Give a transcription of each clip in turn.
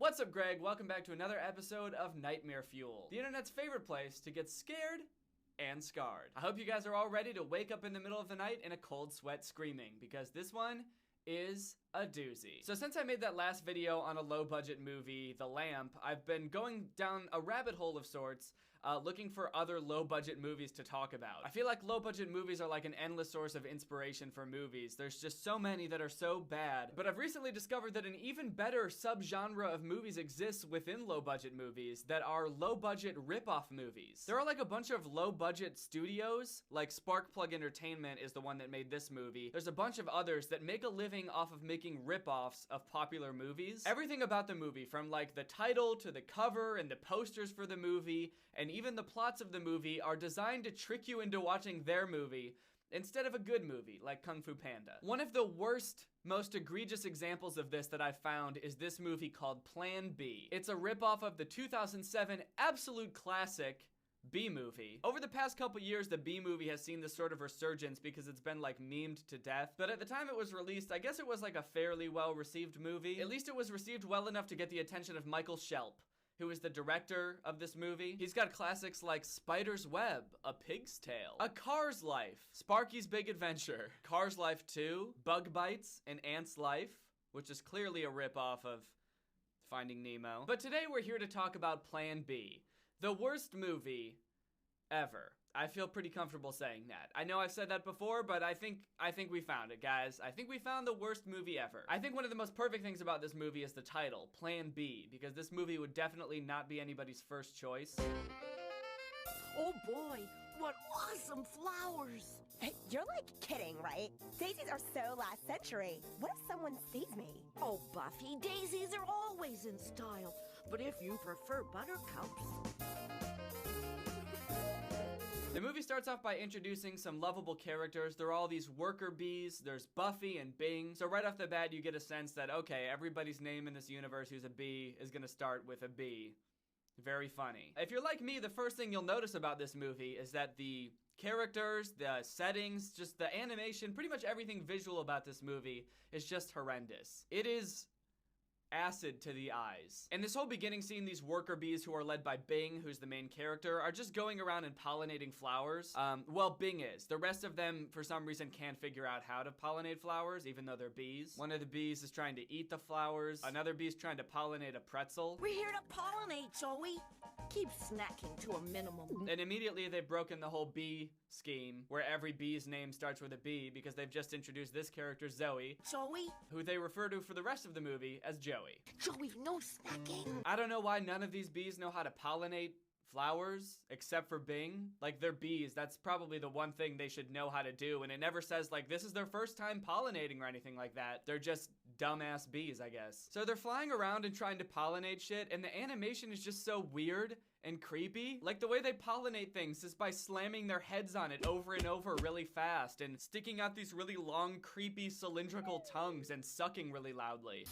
What's up, Greg? Welcome back to another episode of Nightmare Fuel, the internet's favorite place to get scared and scarred. I hope you guys are all ready to wake up in the middle of the night in a cold sweat screaming, because this one is a doozy. So since I made that last video on a low-budget movie, The Lamp, I've been going down a rabbit hole of sorts, looking for other low-budget movies to talk about. I feel like low-budget movies are like an endless source of inspiration for movies. There's just so many that are so bad. But I've recently discovered that an even better subgenre of movies exists within low-budget movies that are low-budget rip-off movies. There are like a bunch of low-budget studios, like Sparkplug Entertainment is the one that made this movie. There's a bunch of others that make a living off of making rip-offs of popular movies. Everything about the movie, from like the title to the cover and the posters for the movie, and even the plots of the movie, are designed to trick you into watching their movie instead of a good movie like Kung Fu Panda. One of the worst, most egregious examples of this that I've found is this movie called Plan B. It's a rip-off of the 2007 absolute classic B movie. Over the past couple years, the B movie has seen this sort of resurgence because it's been like memed to death. But at the time it was released, I guess it was like a fairly well-received movie. At least it was received well enough to get the attention of Michael Shelp, who is the director of this movie. He's got classics like Spider's Web, A Pig's Tale, A Car's Life, Sparky's Big Adventure, Car's Life 2, Bug Bites, and Ant's Life, which is clearly a rip-off of Finding Nemo. But today we're here to talk about Plan B, the worst movie ever. I feel pretty comfortable saying that. I know I've said that before, but I think we found it, guys. I think we found the worst movie ever. I think one of the most perfect things about this movie is the title, Plan B, because this movie would definitely not be anybody's first choice. Oh boy, what awesome flowers! Hey, you're like kidding, right? Daisies are so last century. What if someone sees me? Oh, Buffy, daisies are always in style. But if you prefer buttercups... The movie starts off by introducing some lovable characters. There are all these worker bees. There's Buffy and Bing. So right off the bat, you get a sense that, okay, everybody's name in this universe who's a bee is gonna start with a B. Very funny. If you're like me, the first thing you'll notice about this movie is that the characters, the settings, just the animation, pretty much everything visual about this movie is just horrendous. It is acid to the eyes. In this whole beginning scene, these worker bees, who are led by Bing, who's the main character, are just going around and pollinating flowers. Well, Bing is. The rest of them, for some reason, can't figure out how to pollinate flowers, even though they're bees. One of the bees is trying to eat the flowers. Another bee's trying to pollinate a pretzel. We're here to pollinate, Zoe. Keep snacking to a minimum. And immediately they've broken the whole bee scheme, where every bee's name starts with a B, because they've just introduced this character, Zoe, who they refer to for the rest of the movie as Joey. Joey, no snacking. I don't know why none of these bees know how to pollinate flowers, except for Bing. Like, they're bees. That's probably the one thing they should know how to do, and it never says, like, this is their first time pollinating or anything like that. They're just dumbass bees, I guess. So they're flying around and trying to pollinate shit, and the animation is just so weird and creepy. Like, the way they pollinate things is by slamming their heads on it over and over really fast and sticking out these really long, creepy, cylindrical tongues and sucking really loudly.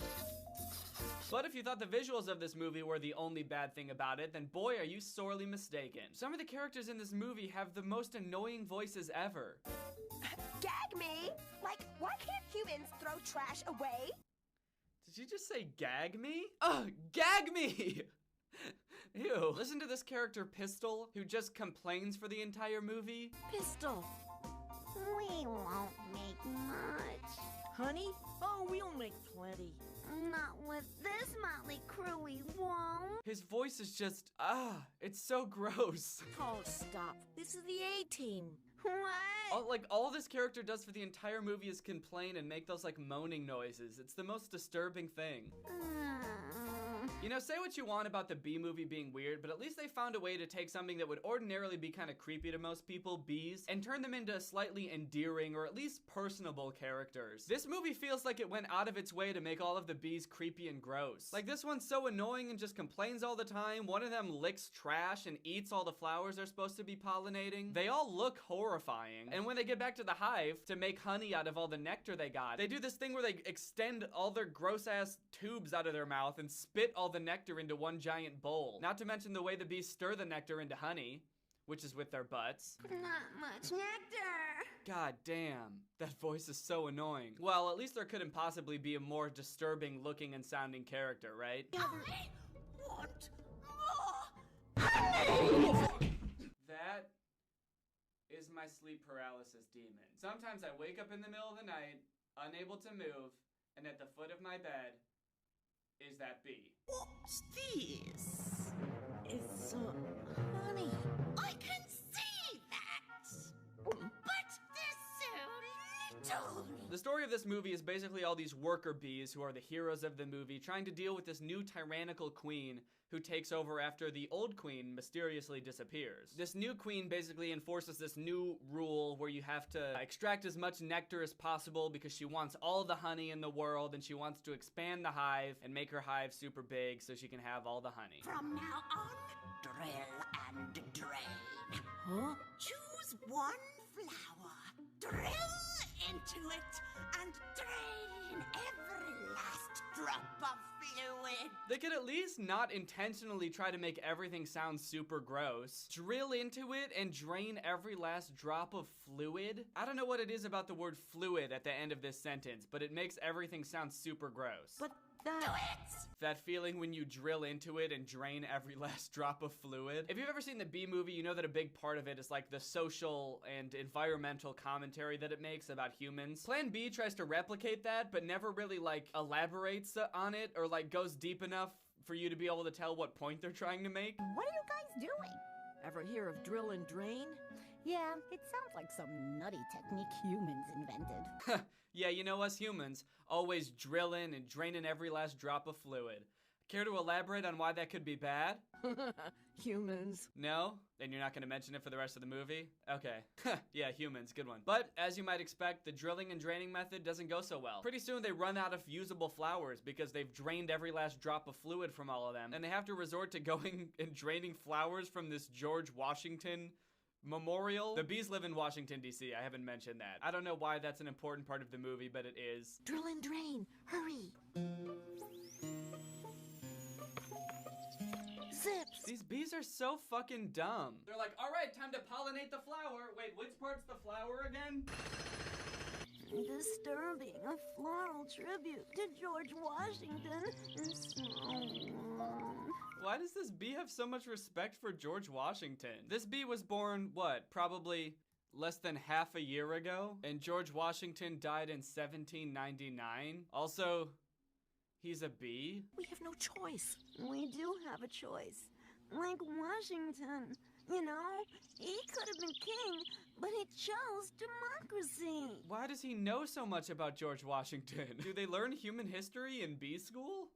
But if you thought the visuals of this movie were the only bad thing about it, then boy, are you sorely mistaken. Some of the characters in this movie have the most annoying voices ever. Gag me? Like, why can't humans throw trash away? Did you just say gag me? Ugh, gag me! Ew. Listen to this character, Pistol, who just complains for the entire movie. Pistol. We won't make much. Honey? Oh, we'll make plenty. Not with this motley crew, we won't. His voice is just, it's so gross. Oh, stop. This is the A-Team. What? All this character does for the entire movie is complain and make those, like, moaning noises. It's the most disturbing thing. You know, say what you want about the B movie being weird, but at least they found a way to take something that would ordinarily be kind of creepy to most people, bees, and turn them into slightly endearing or at least personable characters. This movie feels like it went out of its way to make all of the bees creepy and gross. Like, this one's so annoying and just complains all the time. One of them licks trash and eats all the flowers they're supposed to be pollinating. They all look horrifying. And when they get back to the hive to make honey out of all the nectar they got, they do this thing where they extend all their gross ass tubes out of their mouth and spit all the nectar into one giant bowl. Not to mention the way the bees stir the nectar into honey, which is with their butts. Not much nectar. God damn, that voice is so annoying. Well, at least there couldn't possibly be a more disturbing looking and sounding character, right? I want more. That is my sleep paralysis demon. Sometimes I wake up in the middle of the night, unable to move, and at the foot of my bed is that bee. What's this? It's, honey. I can see that. But they're so little. The story of this movie is basically all these worker bees who are the heroes of the movie trying to deal with this new tyrannical queen who takes over after the old queen mysteriously disappears. This new queen basically enforces this new rule where you have to extract as much nectar as possible because she wants all the honey in the world, and she wants to expand the hive and make her hive super big so she can have all the honey. From now on, drill and drain. Huh? Choose one flower, drill into it, and drain every last drop of fluid. They could at least not intentionally try to make everything sound super gross. Drill into it and drain every last drop of fluid? I don't know what it is about the word fluid at the end of this sentence, but it makes everything sound super gross. But that... That feeling when you drill into it and drain every last drop of fluid. If you've ever seen the Bee Movie, you know that a big part of it is like the social and environmental commentary that it makes about humans. Plan B tries to replicate that, but never really like elaborates on it or like goes deep enough for you to be able to tell what point they're trying to make. What are you guys doing? Ever hear of drill and drain? Yeah, it sounds like some nutty technique humans invented. Yeah, you know us humans, always drilling and draining every last drop of fluid. Care to elaborate on why that could be bad? Humans. No? Then you're not gonna mention it for the rest of the movie? Okay. Yeah, humans, good one. But, as you might expect, the drilling and draining method doesn't go so well. Pretty soon they run out of usable flowers because they've drained every last drop of fluid from all of them, and they have to resort to going and draining flowers from this George Washington memorial. The bees live in Washington, D.C. I haven't mentioned that. I don't know why that's an important part of the movie, but it is. Drill and drain. Hurry. Zips. These bees are so fucking dumb. They're like, all right, time to pollinate the flower. Wait, which part's the flower again? Disturbing, a floral tribute to George Washington and so on. Why does this bee have so much respect for George Washington? This bee was born, what, probably less than half a year ago? And George Washington died in 1799? Also, he's a bee? We have no choice. We do have a choice. Like Washington. You know, he could have been king, but he chose democracy. Why does he know so much about George Washington? Do they learn human history in bee school?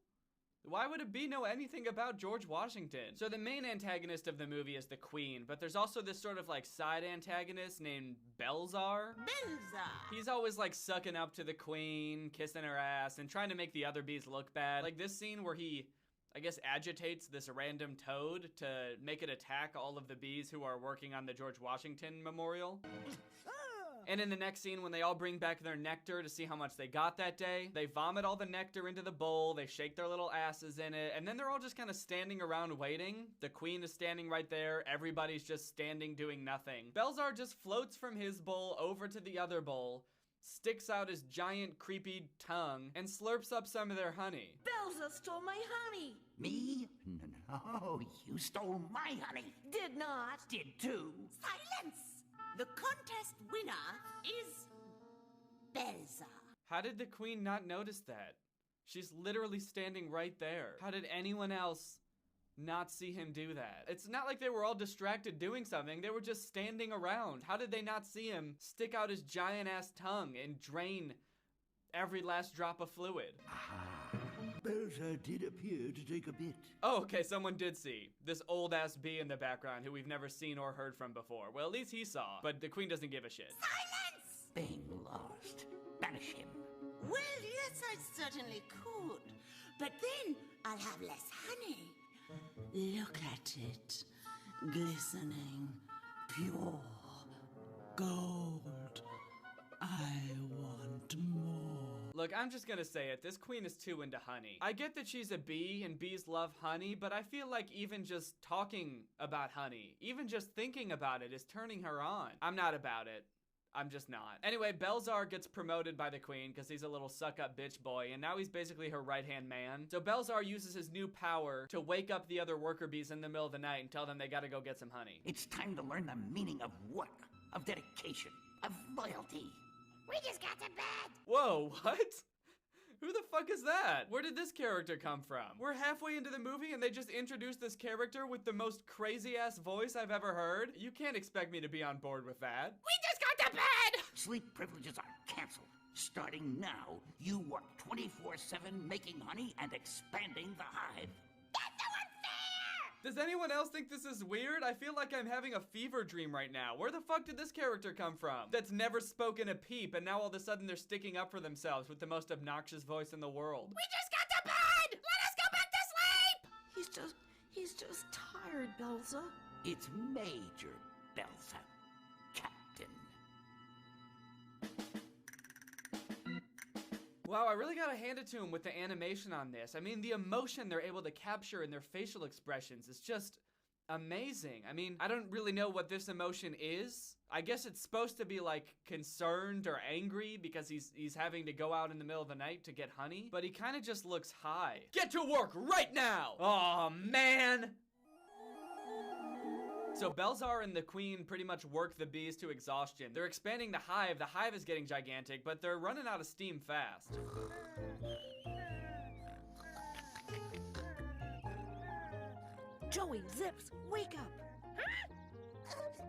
Why would a bee know anything about George Washington? So the main antagonist of the movie is the queen, but there's also this sort of like side antagonist named Belzar. Belzar! He's always like sucking up to the queen, kissing her ass, and trying to make the other bees look bad. Like this scene where he, I guess, agitates this random toad to make it attack all of the bees who are working on the George Washington memorial. And in the next scene, when they all bring back their nectar to see how much they got that day, they vomit all the nectar into the bowl, they shake their little asses in it, and then they're all just kind of standing around waiting. The queen is standing right there, everybody's just standing doing nothing. Belzar just floats from his bowl over to the other bowl, sticks out his giant creepy tongue, and slurps up some of their honey. Belza stole my honey. Me? No, you stole my honey. Did not. Did too. Silence! The contest winner is Belzar. How did the queen not notice that? She's literally standing right there. How did anyone else not see him do that? It's not like they were all distracted doing something. They were just standing around. How did they not see him stick out his giant ass tongue and drain every last drop of fluid? Belzar did appear to take a bit. Oh, okay, someone did see. This old-ass bee in the background who we've never seen or heard from before. Well, at least he saw, but the queen doesn't give a shit. Silence! Being lost. Banish him. Well, yes, I certainly could. But then I'll have less honey. Look at it. Glistening. Pure. Gold. I want more. Look, I'm just gonna say it. This queen is too into honey. I get that she's a bee and bees love honey, but I feel like even just talking about honey, even just thinking about it is turning her on. I'm not about it. I'm just not. Anyway, Belzar gets promoted by the queen because he's a little suck-up bitch boy, and now he's basically her right-hand man. So Belzar uses his new power to wake up the other worker bees in the middle of the night and tell them they gotta go get some honey. It's time to learn the meaning of work, of dedication, of loyalty. We just got to bed. Whoa, what? Who the fuck is that? Where did this character come from? We're halfway into the movie and they just introduced this character with the most crazy-ass voice I've ever heard? You can't expect me to be on board with that. We just got to bed. Sleep privileges are canceled. Starting now, you work 24/7 making honey and expanding the hive. That's so unfair. Does anyone else think this is weird? I feel like I'm having a fever dream right now. Where the fuck did this character come from? That's never spoken a peep, and now all of a sudden they're sticking up for themselves with the most obnoxious voice in the world. We just got to bed. Let us go back to sleep. He's just tired, Belza. It's Major Belza, Captain. Wow, I really gotta hand it to him with the animation on this. I mean, the emotion they're able to capture in their facial expressions is just amazing. I mean, I don't really know what this emotion is. I guess it's supposed to be like concerned or angry because he's having to go out in the middle of the night to get honey, but he kind of just looks high. Get to work right now! Oh man! So Belzar and the queen pretty much work the bees to exhaustion. They're expanding the hive. The hive is getting gigantic, but they're running out of steam fast. Joey, Zips, wake up.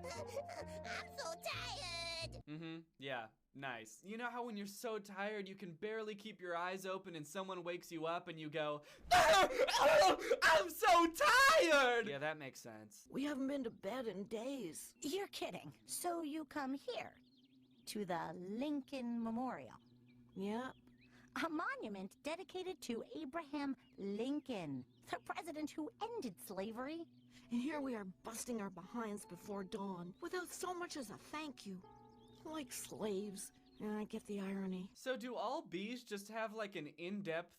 I'm so tired. Yeah, nice. You know how when you're so tired you can barely keep your eyes open and someone wakes you up and you go, I'm so tired! Yeah, that makes sense. We haven't been to bed in days. You're kidding. So you come here to the Lincoln Memorial, Yeah. a monument dedicated to Abraham Lincoln, the president who ended slavery. And here we are busting our behinds before dawn without so much as a thank you. Like slaves. I get the irony. So do all bees just have like an in-depth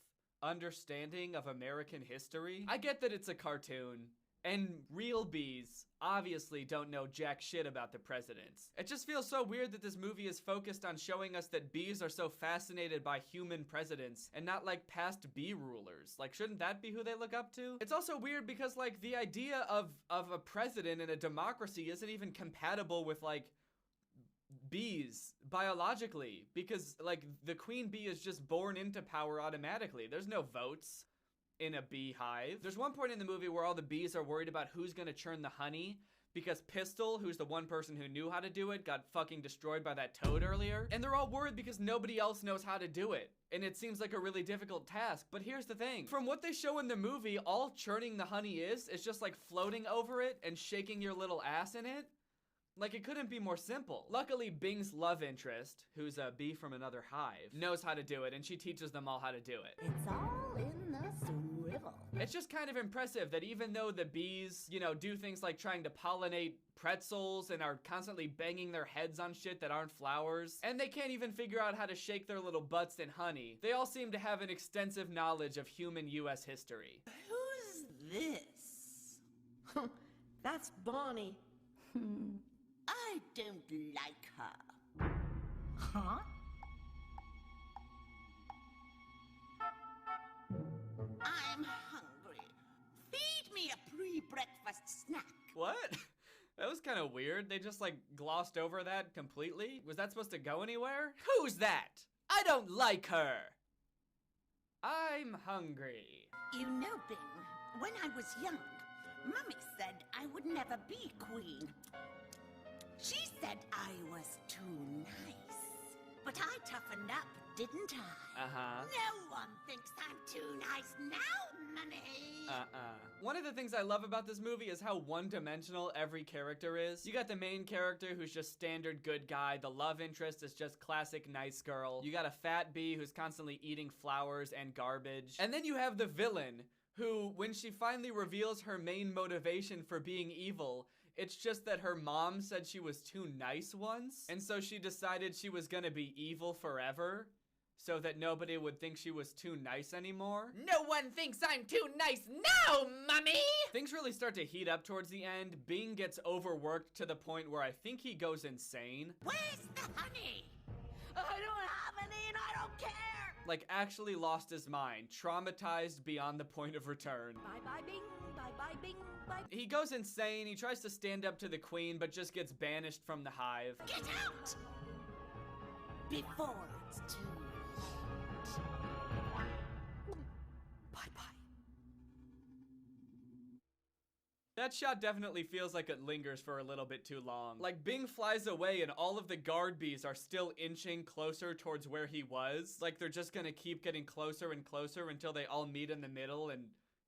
understanding of American history? I get that it's a cartoon, and real bees obviously don't know jack shit about the presidents. It just feels so weird that this movie is focused on showing us that bees are so fascinated by human presidents and not like past bee rulers. Like, shouldn't that be who they look up to? It's also weird because like the idea of a president in a democracy isn't even compatible with like bees biologically, because like the queen bee is just born into power automatically. There's no votes in a beehive. There's one point in the movie where all the bees are worried about who's gonna churn the honey because Pistol, who's the one person who knew how to do it, got fucking destroyed by that toad earlier. And they're all worried because nobody else knows how to do it. And it seems like a really difficult task. But here's the thing. From what they show in the movie, all churning the honey is just like floating over it and shaking your little ass in it. Like, it couldn't be more simple. Luckily, Bing's love interest, who's a bee from another hive, knows how to do it, and she teaches them all how to do it. It's all in the swivel. It's just kind of impressive that even though the bees, you know, do things like trying to pollinate pretzels and are constantly banging their heads on shit that aren't flowers, and they can't even figure out how to shake their little butts in honey, they all seem to have an extensive knowledge of human US history. Who's this? That's Bonnie. I don't like her. Huh? I'm hungry. Feed me a pre-breakfast snack. What? That was kind of weird. They just like glossed over that completely. Was that supposed to go anywhere? Who's that? I don't like her. I'm hungry. You know, Bing, when I was young, Mummy said I would never be queen. She said I was too nice. But I toughened up, didn't I? Uh-huh. No one thinks I'm too nice now, Mummy. One of the things I love about this movie is how one-dimensional every character is. You got the main character who's just standard good guy. The love interest is just classic nice girl. You got a fat bee who's constantly eating flowers and garbage. And then you have the villain who, when she finally reveals her main motivation for being evil, it's just that her mom said she was too nice once, and so she decided she was gonna be evil forever. so that nobody would think she was too nice anymore. No one thinks I'm too nice now, Mummy! Things really start to heat up towards the end. Bing gets overworked to the point where I think he goes insane. Where's the honey? I don't have any and I don't care. Like, actually lost his mind, traumatized beyond the point of return. Bye-bye, Bing. Bye-bye, Bing. Bye. He goes insane, he tries to stand up to the queen, but just gets banished from the hive. Get out! Before it's too late. Bye-bye. That shot definitely feels like it lingers for a little bit too long. Like, Bing flies away and all of the guard bees are still inching closer towards where he was. Like, they're just gonna keep getting closer and closer until they all meet in the middle and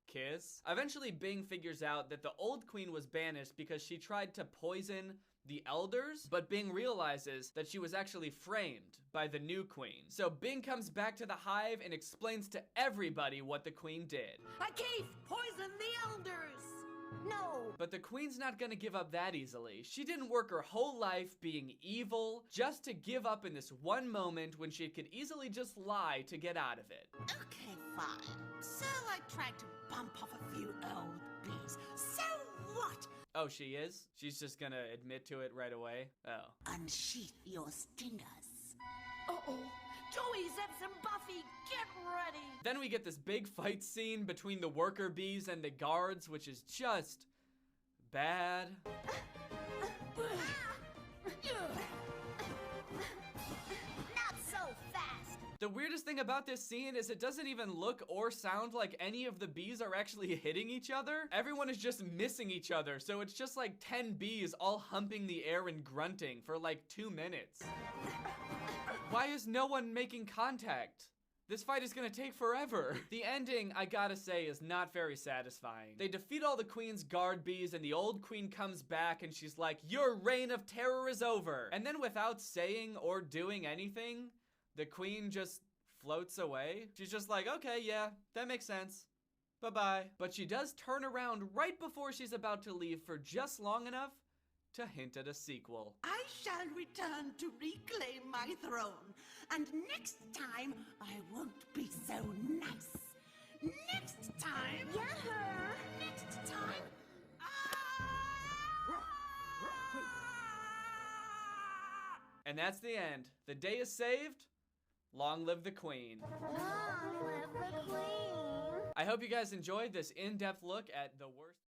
kiss. Eventually, Bing figures out that the old queen was banished because she tried to poison the elders, but Bing realizes that she was actually framed by the new queen. So Bing comes back to the hive and explains to everybody what the queen did. I can't poison the elders. No. But the queen's not gonna give up that easily. She didn't work her whole life being evil just to give up in this one moment when she could easily just lie to get out of it. Okay, fine. So I tried to bump off a few old bees. So what? Oh, she is? She's just gonna admit to it right away? Oh. Unsheath your stingers. Uh-oh. Joey, Zeps, and Buffy, get ready. Then we get this big fight scene between the worker bees and the guards, which is just bad. Not so fast. The weirdest thing about this scene is it doesn't even look or sound like any of the bees are actually hitting each other. Everyone is just missing each other, so it's just like 10 bees all humping the air and grunting for like 2 minutes. Why is no one making contact? This fight is gonna take forever. The ending, I gotta say, is not very satisfying. They defeat all the queen's guard bees and the old queen comes back and she's like, your reign of terror is over. And then without saying or doing anything, the queen just floats away. She's just like, okay, yeah, that makes sense. Bye-bye. But she does turn around right before she's about to leave for just long enough to hint at a sequel. I shall return to reclaim my throne. And next time, I won't be so nice. Next time... Get her. Next time... And that's the end. The day is saved. Long live the queen. Long live the queen. I hope you guys enjoyed this in-depth look at the worst